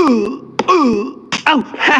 Au ha ha Au ha ha Au ha ha Au ha ha Au ha Au ha ha Au ha ha Au ha ha Au ha Au ha Au ha Au ha Au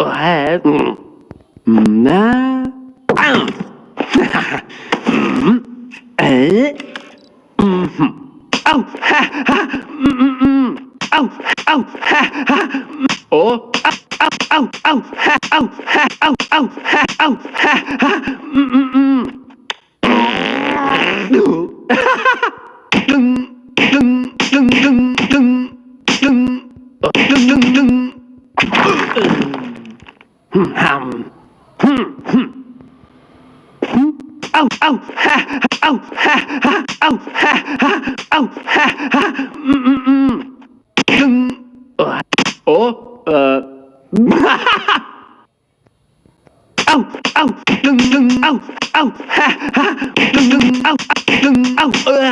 ha นะอ้าวเอ๊ะเอ้าฮ่าฮ่าเอ้าเอ้าฮ่าฮ่าโอ้เอ้าเอ้าเอ้าเอ้าฮ่าเอ้าฮ่าเอ้าเอ้าฮ่าเอ้าฮ่าฮ่าดูดึงดึงดึงดึงดึงดึงดึงดึงดึงห้ำเอ้าเอ้าฮ่าเอ้าฮ่าฮ่าเอ้าฮ่าฮ่าเอ้าฮ่าฮ่าดึงโอ้เอ้าเอ้าดึงดึงเอ้าเอ้าฮ่าฮ่าดึงดึงเอ้าดึงเอ้าดึง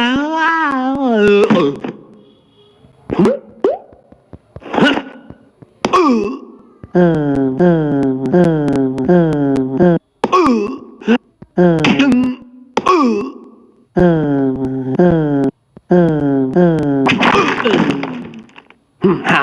ห้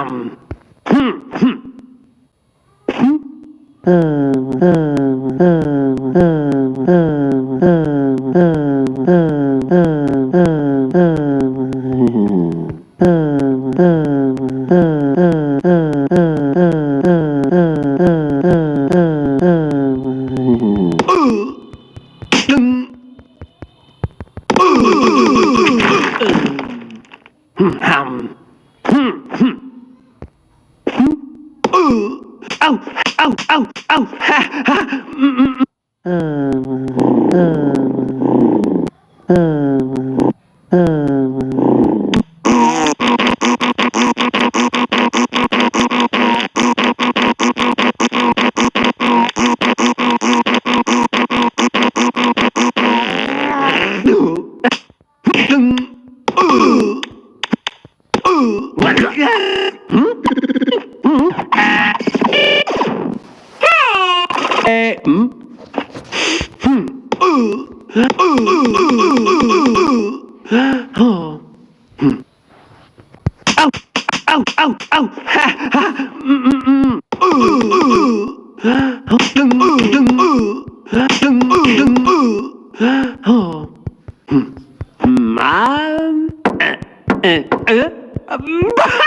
เอ้าเอ้าเอ้าเอ้าฮ่าฮ่าดูดึงวันเอ๊ะเอ้าเอ้าเอ้าเอ้าฮ่าฮ่าดึงดึงดึงดึงมาเอ๊ะเอ๊ะดึงด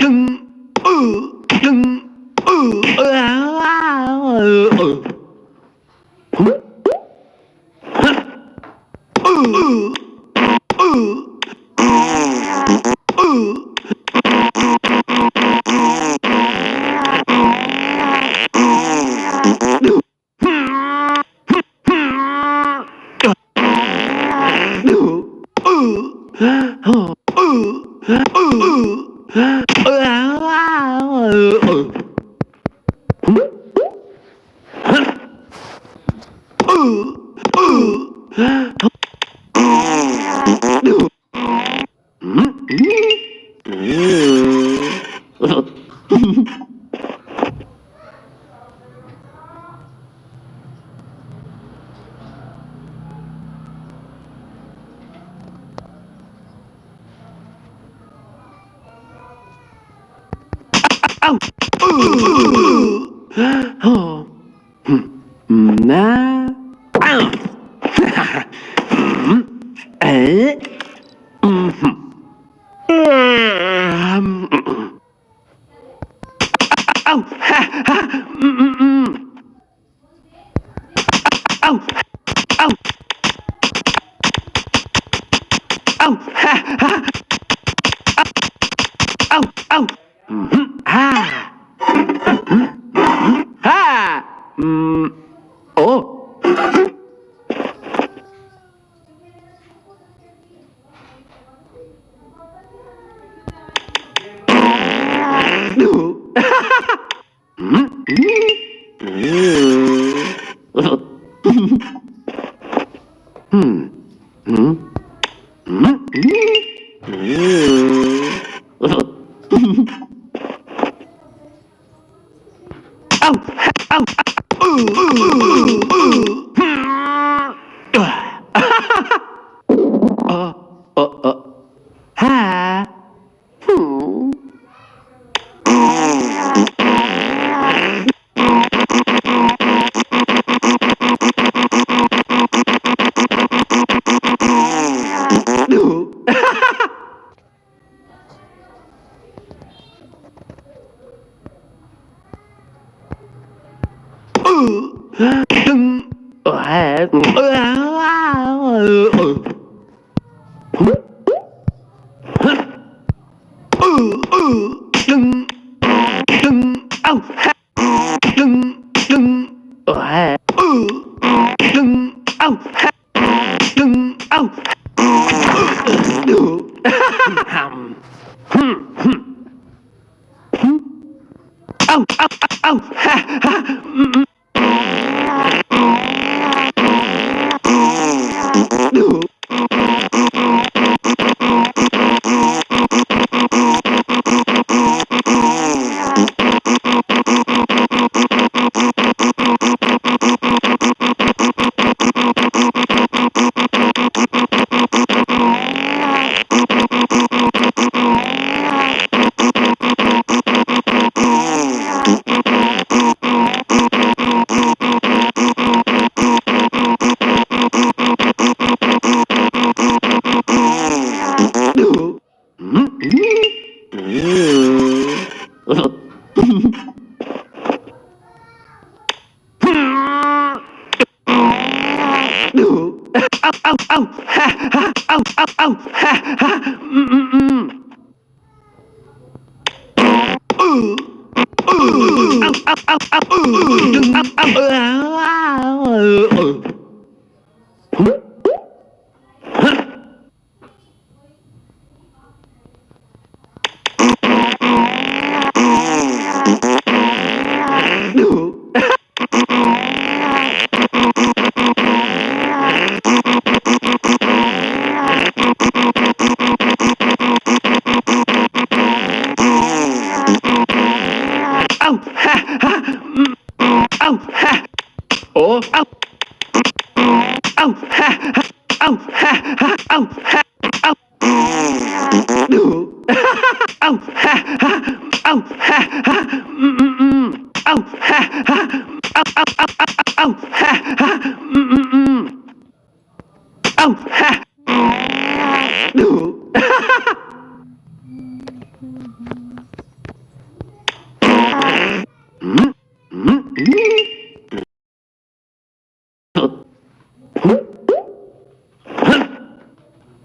ึงดึงเอ้านะเอ้าเอ๊ะเอ้าฮ่าฮ่าเอ้าเอ้าเอ้าฮ่าฮ่าเอ้าเอ้าฮ่าฮ่าโอ้ดู เอ้าฮ่าดูตึงตึงตึงเอ้าตึงตึงตึงเอ้าตึงเอ้าดูหำเอ้าเอ้าเอ้าฮ่าฮ่าดูดูเอ้าเอ้าเอ้าฮ่าฮ่าเอ้าเอ้าเอ้าฮ่าฮ่าเอ้าเอ้าเอ้าเอ้าดึงเอ้าเอ้าดูเอ้าฮ่าฮ่าเอ้าฮ่าโอ้เอ้าเอ้าฮ่าเอ้าฮ่าเอ้าฮ่าเอ้าดูเอ้าฮ่าเอ้าฮ่าเอ้าฮ่าเอ้าเอ้าเอ้าเอ้าฮ่าเอ้าฮ่า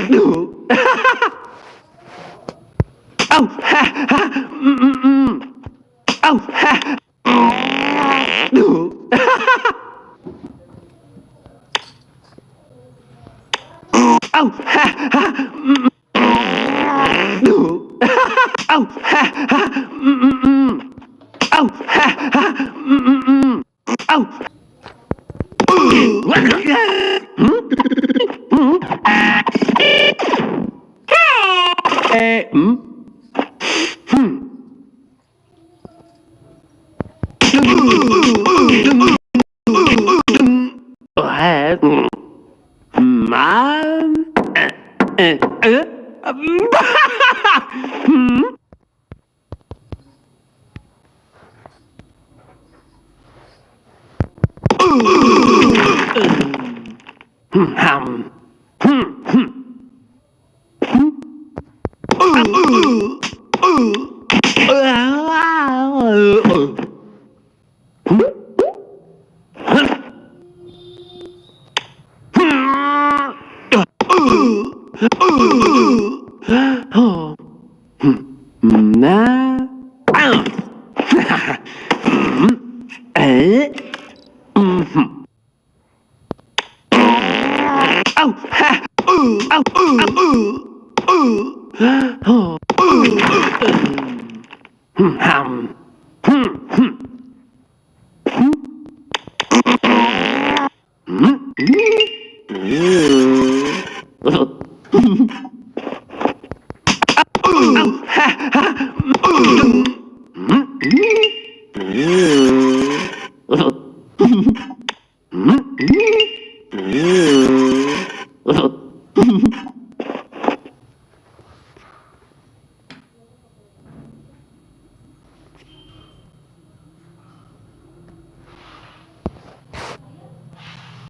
ดูดูเอ้าฮ่าฮ่าเอ้าฮ่าดูเอ้าฮ่าฮ่าดูเอ้าฮ่าฮ่าเอ้าฮ่าฮ่าเอ้านะเอ๊ะเอ้าฮะเอ้าเอ้าหำ